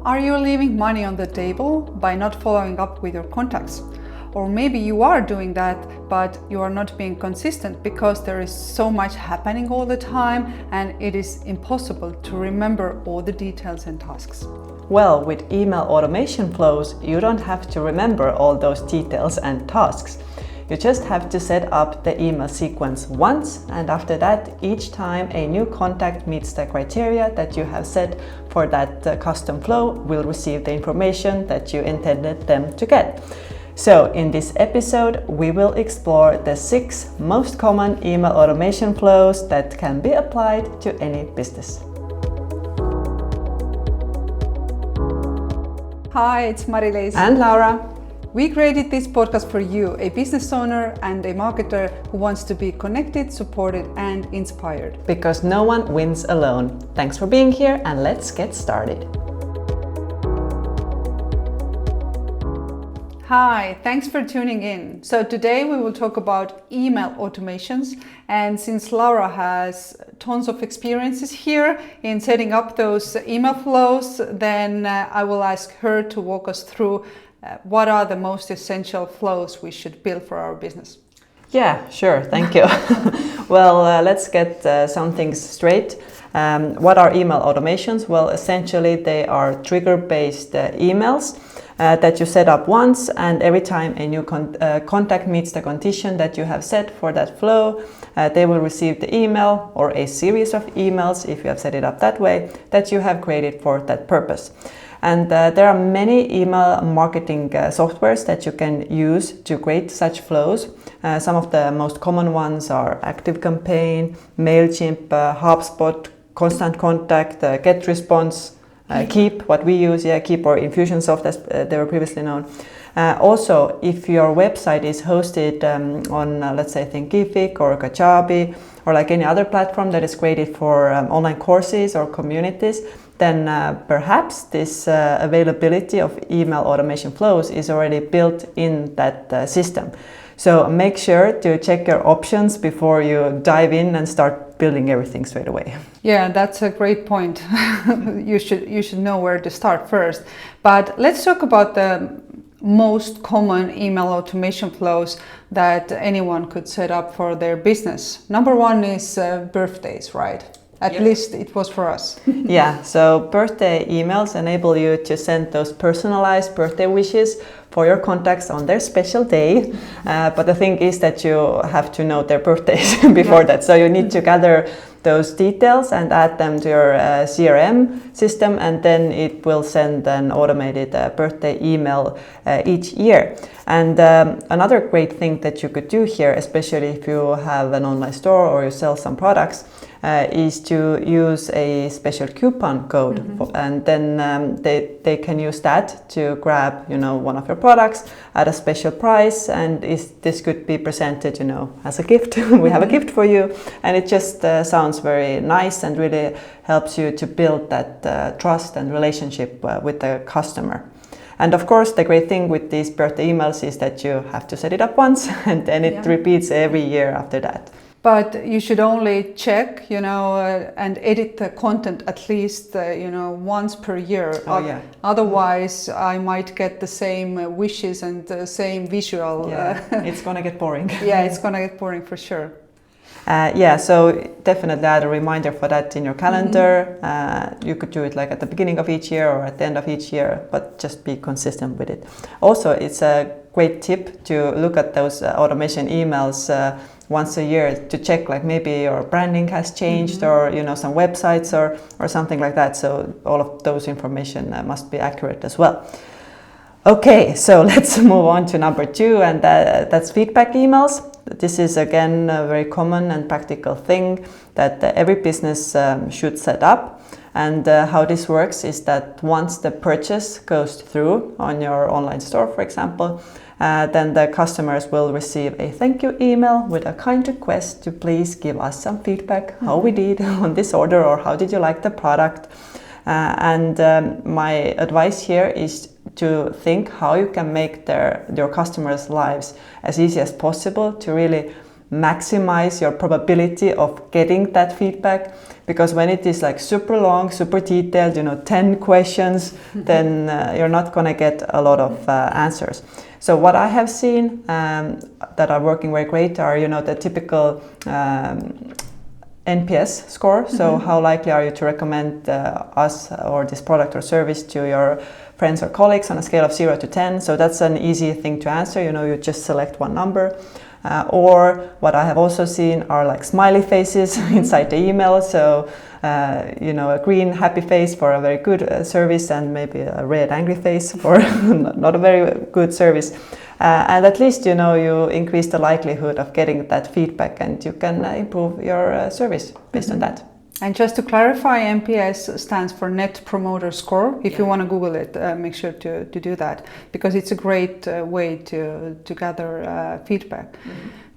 Are you leaving money on the table by not following up with your contacts? Or maybe you are doing that, but you are not being consistent because there is so much happening all the time and it is impossible to remember all the details and tasks. Well, with email automation flows, you don't have to remember all those details and tasks. You just have to set up the email sequence once, and after that, each time a new contact meets the criteria that you have set for that custom flow will receive the information that you intended them to get. So in this episode, we will explore the 6 most common email automation flows that can be applied to any business. Hi, it's Mari-Leis and Laura. We created this podcast for you, a business owner and a marketer who wants to be connected, supported, and inspired. Because no one wins alone. Thanks for being here, and let's get started. Hi, thanks for tuning in. So today we will talk about email automations, and since Laura has tons of experiences here in setting up those email flows, then I will ask her to walk us through what are the most essential flows we should build for our business. Yeah, sure, thank you. Well, let's get some things straight. What are email automations? Well, essentially they are trigger-based emails that you set up once, and every time a new contact meets the condition that you have set for that flow, they will receive the email or a series of emails, if you have set it up that way, that you have created for that purpose. And there are many email marketing softwares that you can use to create such flows. Some of the most common ones are ActiveCampaign, MailChimp, HubSpot, Constant Contact, GetResponse, Keep, what we use, Keep, or Infusionsoft as they were previously known. Also, if your website is hosted on, let's say, Thinkific or Kajabi, or like any other platform that is created for online courses or communities, then perhaps this availability of email automation flows is already built in that system. So make sure to check your options before you dive in and start building everything straight away. Yeah, that's a great point. You should know where to start first. But let's talk about the most common email automation flows that anyone could set up for their business. Number 1 is birthdays, right? At least it was for us. Yeah, so birthday emails enable you to send those personalized birthday wishes for your contacts on their special day. But the thing is that you have to know their birthdays before that. So you need to gather those details and add them to your CRM system, and then it will send an automated birthday email each year. And another great thing that you could do here, especially if you have an online store or you sell some products, is to use a special coupon code, and then they can use that to grab, one of your products at a special price, and this could be presented, as a gift. We have a gift for you, and it just sounds very nice and really helps you to build that trust and relationship with the customer. And of course, the great thing with these birthday emails is that you have to set it up once, and then it repeats every year after that. But you should only check, and edit the content at least, once per year. Otherwise, I might get the same wishes and the same visual. It's gonna get boring. Yeah, it's gonna get boring for sure. So definitely add a reminder for that in your calendar. You could do it like at the beginning of each year or at the end of each year, but just be consistent with it. Also, it's a great tip to look at those automation emails once a year to check, like maybe your branding has changed or some websites or something like that. So all of those information must be accurate as well. Okay, so let's move on to number 2, and that's feedback emails. This is again a very common and practical thing that every business should set up. And how this works is that once the purchase goes through on your online store, for example, then the customers will receive a thank you email with a kind request to please give us some feedback, how we did on this order, or how did you like the product. And my advice here is to think how you can make your customers' lives as easy as possible to really maximize your probability of getting that feedback. because when it is like super long, super detailed, 10 questions, then you're not going to get a lot of answers. So what I have seen that are working very great are, the typical NPS score. So how likely are you to recommend us or this product or service to your friends or colleagues on a scale of 0 to 10? So that's an easy thing to answer. You just select one number. Or what I have also seen are like smiley faces inside the email. So, a green happy face for a very good service, and maybe a red angry face for not a very good service. And at least, you increase the likelihood of getting that feedback, and you can improve your service based on that. And just to clarify, NPS stands for Net Promoter Score. If you want to Google it, make sure to do that, because it's a great way to gather feedback.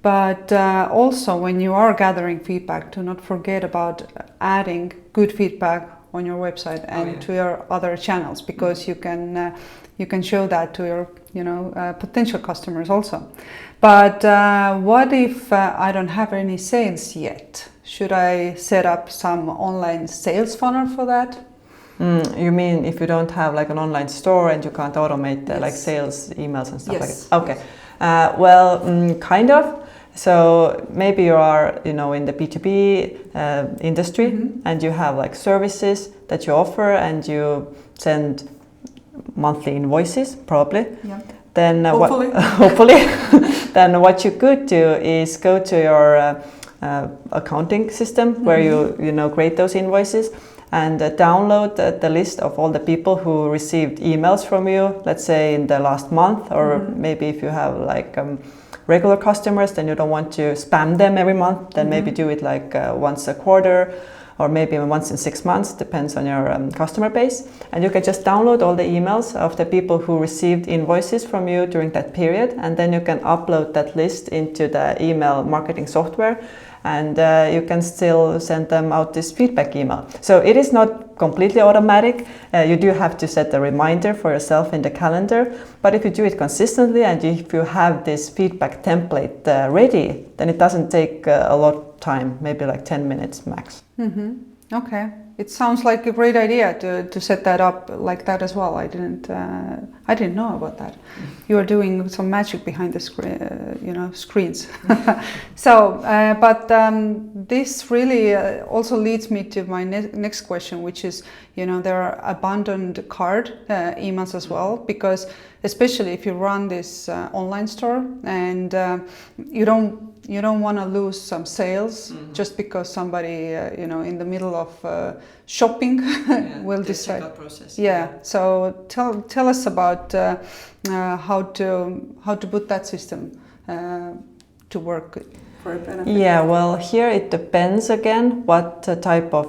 But also, when you are gathering feedback, do not forget about adding good feedback on your website and to your other channels, because you can show that to your potential customers also. But what if I don't have any sales yet? Should I set up some online sales funnel for that? You mean if you don't have like an online store and you can't automate like sales emails and stuff like that? Okay. Kind of. So maybe you are, in the B2B industry, and you have like services that you offer, and you send monthly invoices, probably. Yeah. Then hopefully, then what you could do is go to your accounting system where you create those invoices, and download the list of all the people who received emails from you, let's say in the last month, or maybe if you have like regular customers, then you don't want to spam them every month, then maybe do it like once a quarter, or maybe once in 6 months, depends on your customer base. And you can just download all the emails of the people who received invoices from you during that period, and then you can upload that list into the email marketing software, and you can still send them out this feedback email. So it is not completely automatic. You do have to set a reminder for yourself in the calendar, but if you do it consistently, and if you have this feedback template ready, then it doesn't take a lot of time, maybe like 10 minutes max. Okay, it sounds like a great idea to set that up like that as well. I didn't know about that. You are doing some magic behind the screen, screens. So, but this really also leads me to my next question, which is, there are abandoned cart emails as well, because especially if you run this online store, and you don't want to lose some sales just because somebody, in the middle of shopping will decide. Process. Yeah. So tell us about how to put that system to work for a benefit. Yeah. Well, here it depends again what type of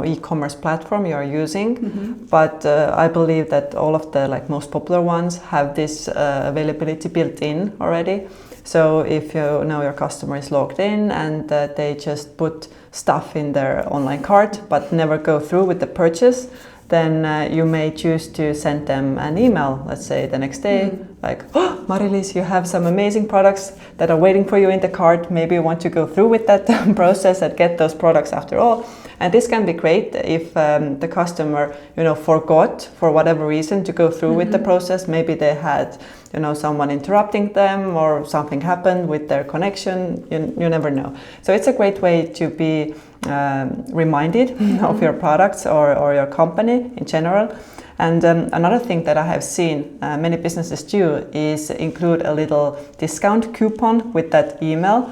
e-commerce platform you are using. But I believe that all of the most popular ones have this availability built in already. So if you know your customer is logged in and they just put stuff in their online cart but never go through with the purchase, then you may choose to send them an email, let's say the next day, like, "Oh, Mari-Liis, you have some amazing products that are waiting for you in the cart. Maybe you want to go through with that process and get those products after all." And this can be great if the customer, forgot for whatever reason to go through with the process. Maybe they had, someone interrupting them, or something happened with their connection. You never know. So it's a great way to be reminded of your products or your company in general. And another thing that I have seen many businesses do is include a little discount coupon with that email,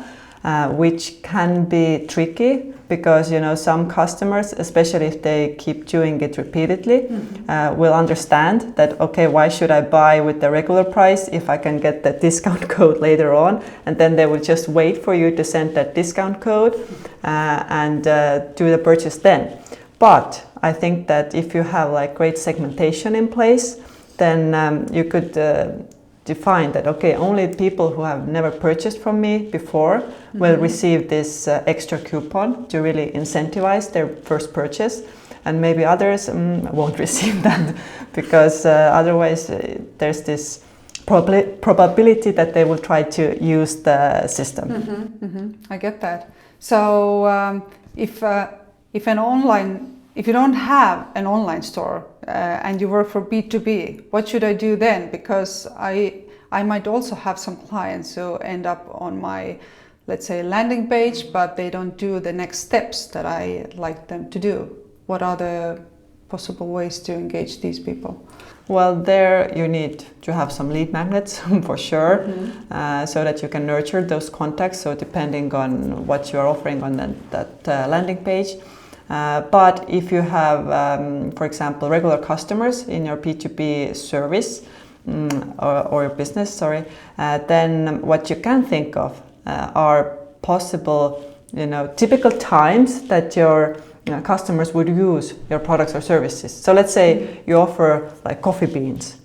which can be tricky because some customers, especially if they keep doing it repeatedly, will understand that, okay, why should I buy with the regular price if I can get the discount code later on? And then they will just wait for you to send that discount code and do the purchase then. But I think that if you have great segmentation in place, then you could define that, okay, only people who have never purchased from me before will receive this extra coupon to really incentivize their first purchase, and maybe others won't receive that because otherwise there's this probability that they will try to use the system. I get that. So if if you don't have an online store and you work for B2B, what should I do then? Because I might also have some clients who end up on my, let's say, landing page, but they don't do the next steps that I like them to do. What are the possible ways to engage these people? Well, there you need to have some lead magnets for sure, so that you can nurture those contacts. So depending on what you are offering on that landing page. But if you have, for example, regular customers in your B2B service or your business, then what you can think of are possible, typical times that your customers would use your products or services. So let's say you offer like coffee beans.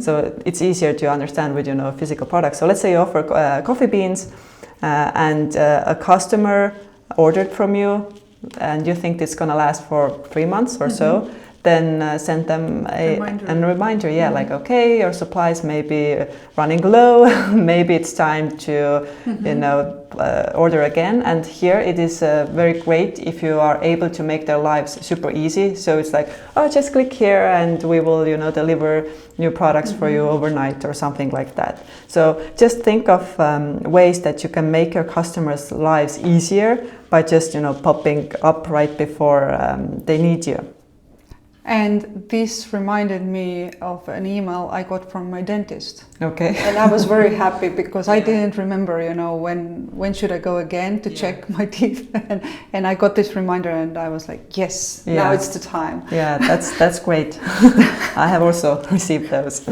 So it's easier to understand with physical products. So let's say you offer coffee beans and a customer ordered from you and you think it's going to last for 3 months or so, then send them a reminder. Yeah, like, okay, your supplies may be running low, maybe it's time to order again. And here it is very great if you are able to make their lives super easy. So it's like, oh, just click here and we will deliver new products for you overnight or something like that. So just think of ways that you can make your customers' lives easier by just popping up right before they need you. And this reminded me of an email I got from my dentist. Okay. And I was very happy because I didn't remember, when should I go again to check my teeth. And I got this reminder and I was like, yes, now it's the time. Yeah, that's great. I have also received those.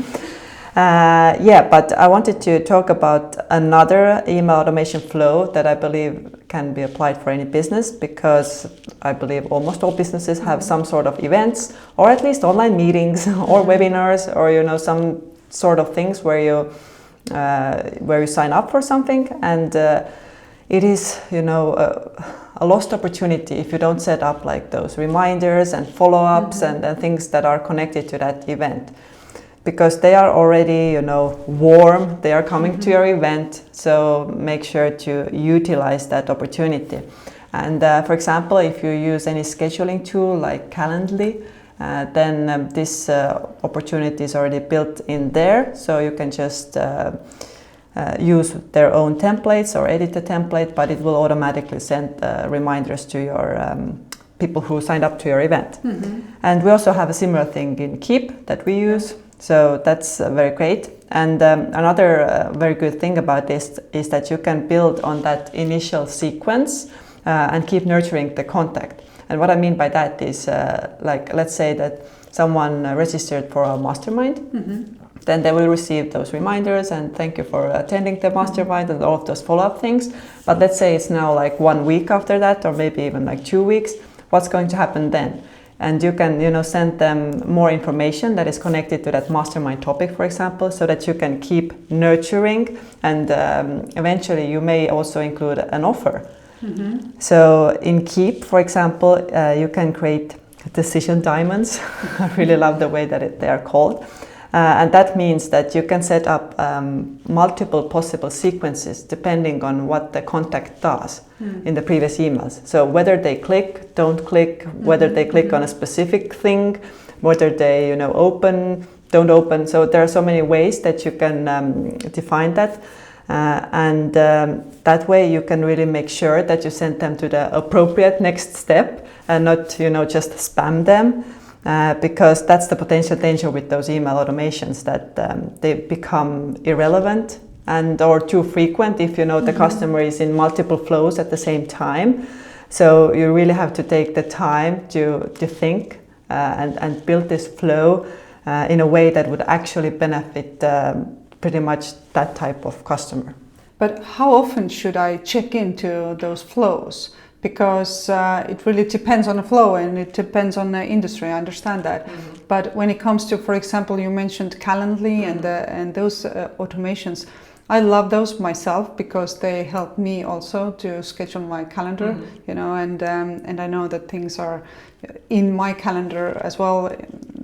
But I wanted to talk about another email automation flow that I believe can be applied for any business, because I believe almost all businesses have some sort of events or at least online meetings or webinars or some sort of things where you sign up for something, and it is a lost opportunity if you don't set up like those reminders and follow-ups and things that are connected to that event. Because they are already, warm, they are coming to your event, so make sure to utilize that opportunity. And for example, if you use any scheduling tool like Calendly, then this opportunity is already built in there, so you can just use their own templates or edit the template, but it will automatically send reminders to your people who signed up to your event. And we also have a similar thing in Keep that we use. So that's very great. And another very good thing about this is that you can build on that initial sequence and keep nurturing the contact. And what I mean by that is, like, let's say that someone registered for a mastermind, then they will receive those reminders and thank you for attending the mastermind and all of those follow-up things. But let's say it's now like 1 week after that, or maybe even like 2 weeks. What's going to happen then? And you can, send them more information that is connected to that mastermind topic, for example, so that you can keep nurturing, and eventually you may also include an offer. So in Keep, for example, you can create decision diamonds. I really love the way that they are called. And that means that you can set up multiple possible sequences depending on what the contact does in the previous emails. So whether they click, don't click, whether they click on a specific thing, whether they open, don't open. So there are so many ways that you can define that. And that way you can really make sure that you send them to the appropriate next step and not just spam them. Because that's the potential danger with those email automations, that they become irrelevant and or too frequent if the customer is in multiple flows at the same time. So you really have to take the time to think and build this flow in a way that would actually benefit pretty much that type of customer. But how often should I check into those flows? Because it really depends on the flow and it depends on the industry, I understand that. But when it comes to, for example, you mentioned Calendly and those automations, I love those myself because they help me also to schedule my calendar, and I know that things are in my calendar as well,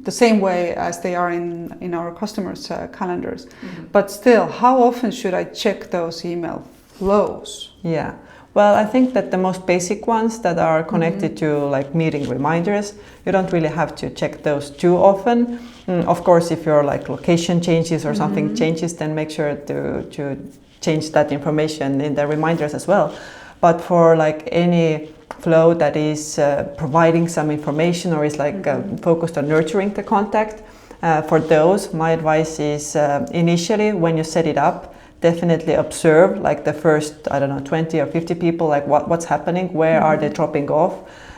the same way as they are in our customers' calendars. But still, how often should I check those email flows? Yeah. Well, I think that the most basic ones that are connected to like meeting reminders, you don't really have to check those too often. Of course, if your like location changes or something changes, then make sure to change that information in the reminders as well. But for like any flow that is providing some information or is like focused on nurturing the contact, for those, my advice is initially when you set it up, definitely observe like the first, I don't know, 20 or 50 people, like what's happening, where are they dropping off,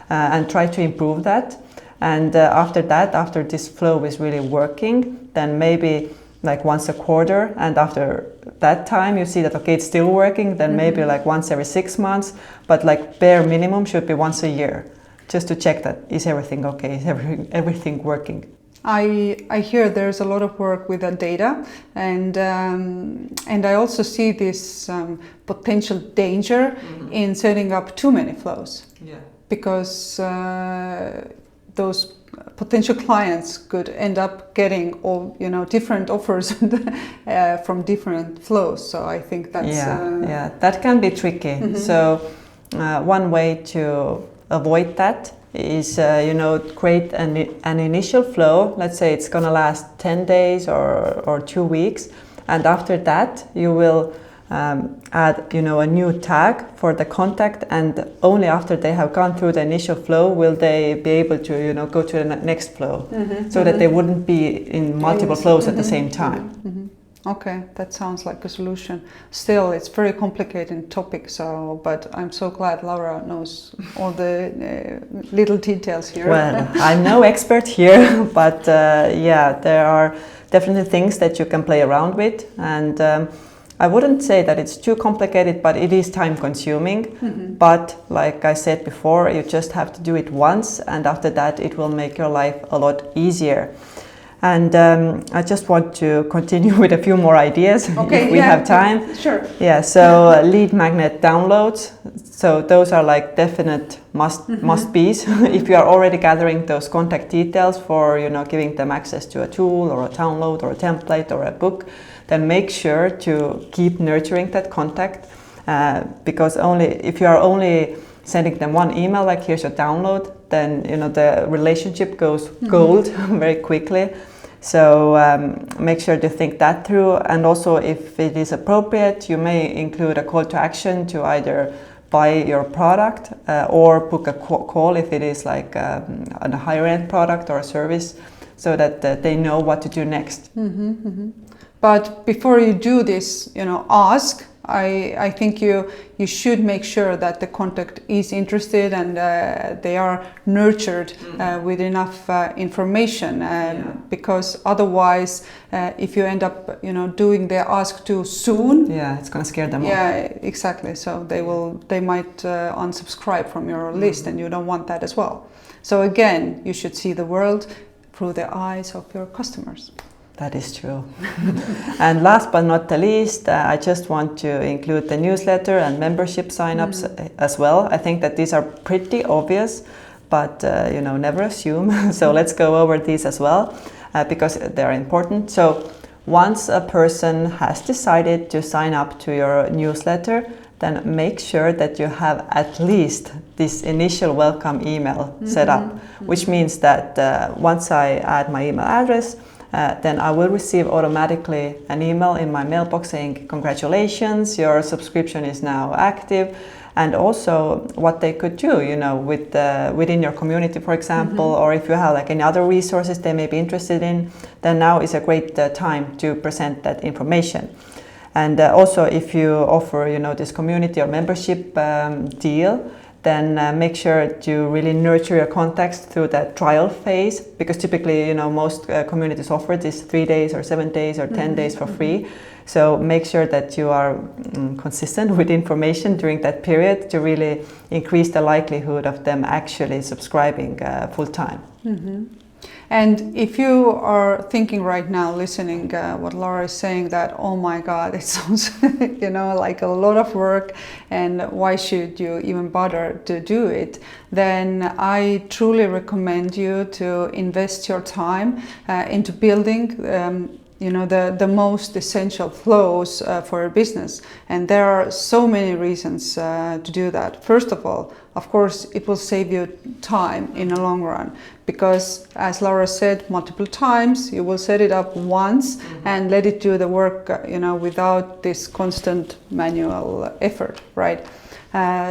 and try to improve that. And after that, after this flow is really working, then maybe like once a quarter, and after that time you see that okay, it's still working, then maybe like once every 6 months, but like bare minimum should be once a year, just to check that is everything okay, is everything working. I hear there's a lot of work with the data, and I also see this potential danger in setting up too many flows, because those potential clients could end up getting all different offers from different flows. So I think that's that can be tricky. So one way to avoid that is create an initial flow. Let's say it's gonna last 10 days or 2 weeks, and after that you will add a new tag for the contact, and only after they have gone through the initial flow will they be able to go to the next flow, so that they wouldn't be in multiple flows at the same time. Okay, that sounds like a solution. Still, it's very complicated topic. But I'm so glad Laura knows all the little details here. Well, I'm no expert here, but there are definitely things that you can play around with, and I wouldn't say that it's too complicated, but it is time consuming. But like I said before, you just have to do it once, and after that it will make your life a lot easier. And I just want to continue with a few more ideas if we have time. Sure. Yeah, so lead magnet downloads. So those are like definite must-be's. If you are already gathering those contact details for giving them access to a tool or a download or a template or a book, then make sure to keep nurturing that contact, because if you are only sending them one email, like here's your download, then the relationship goes cold very quickly. So make sure to think that through, and also if it is appropriate, you may include a call to action to either buy your product or book a call if it is like a higher end product or a service, so that they know what to do next. But before you do this, ask. I think you should make sure that the contact is interested and they are nurtured with enough information, because otherwise, if you end up doing the ask too soon, it's gonna scare them off. Yeah, exactly. So they might unsubscribe from your list, and you don't want that as well. So again, you should see the world through the eyes of your customers. That is true. And last but not the least, I just want to include the newsletter and membership signups as well. I think that these are pretty obvious, but never assume. So let's go over these as well, because they're important. So once a person has decided to sign up to your newsletter, then make sure that you have at least this initial welcome email set up, which means that once I add my email address, then I will receive automatically an email in my mailbox saying, congratulations, your subscription is now active. And also what they could do, within your community, for example, or if you have like any other resources they may be interested in, then now is a great time to present that information. And also if you offer, this community or membership deal, then make sure to really nurture your contacts through that trial phase, because typically, most communities offer this 3 days or 7 days or 10 days for free. So make sure that you are consistent with information during that period to really increase the likelihood of them actually subscribing full time. And if you are thinking right now, listening what Laura is saying, that, oh my God, it sounds, like a lot of work, and why should you even bother to do it? Then I truly recommend you to invest your time into building the most essential flows for a business. And there are so many reasons to do that. First of all, of course, it will save you time in the long run, because as Laura said multiple times, you will set it up once and let it do the work, without this constant manual effort, right?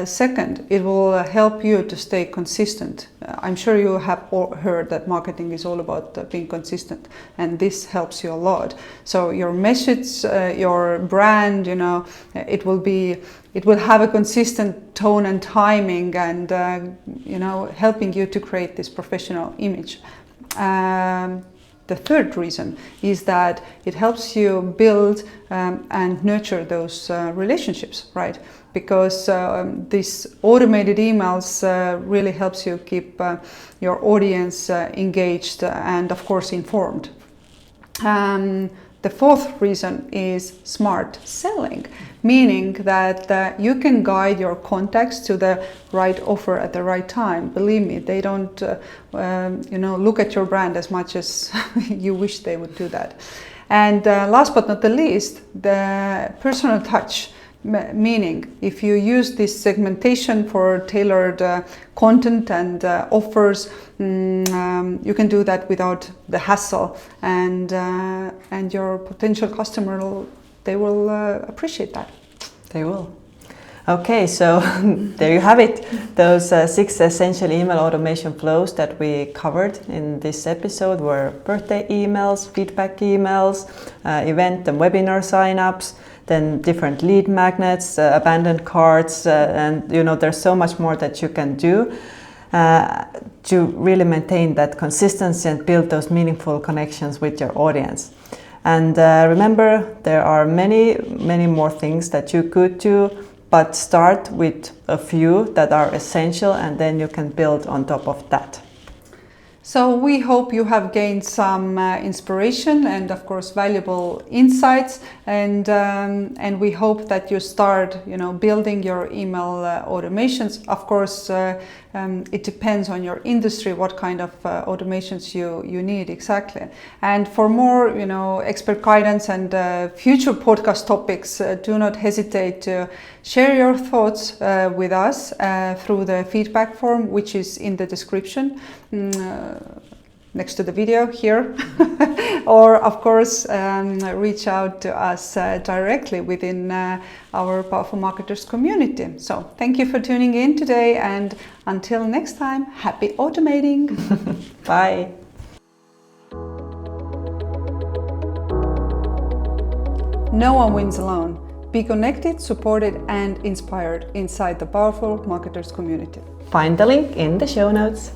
Second, it will help you to stay consistent. I'm sure you have heard that marketing is all about being consistent, and this helps you a lot. So your message, your brand, it will have a consistent tone and timing, and helping you to create this professional image. The third reason is that it helps you build and nurture those relationships, right? Because these automated emails really helps you keep your audience engaged and, of course, informed. The fourth reason is smart selling, meaning that you can guide your contacts to the right offer at the right time. Believe me, they don't look at your brand as much as you wish they would do that. And last but not the least, the personal touch. Meaning, if you use this segmentation for tailored content and offers, you can do that without the hassle, and your potential customer, they will appreciate that. They will. Okay, so there you have it. Those 6 essential email automation flows that we covered in this episode were birthday emails, feedback emails, event and webinar signups, then different lead magnets, abandoned carts, and there's so much more that you can do to really maintain that consistency and build those meaningful connections with your audience. And remember, there are many, many more things that you could do, but start with a few that are essential, and then you can build on top of that. So we hope you have gained some inspiration and, of course, valuable insights, and we hope that you start, building your email automations. Of course, it depends on your industry what kind of automations you need exactly. And for more, expert guidance and future podcast topics, do not hesitate to share your thoughts with us through the feedback form, which is in the description next to the video here, or of course reach out to us directly within our Powerful Marketers community. So thank you for tuning in today, and until next time, happy automating. Bye. No one wins alone. Be connected, supported, and inspired inside the Powerful Marketers community. Find the link in the show notes.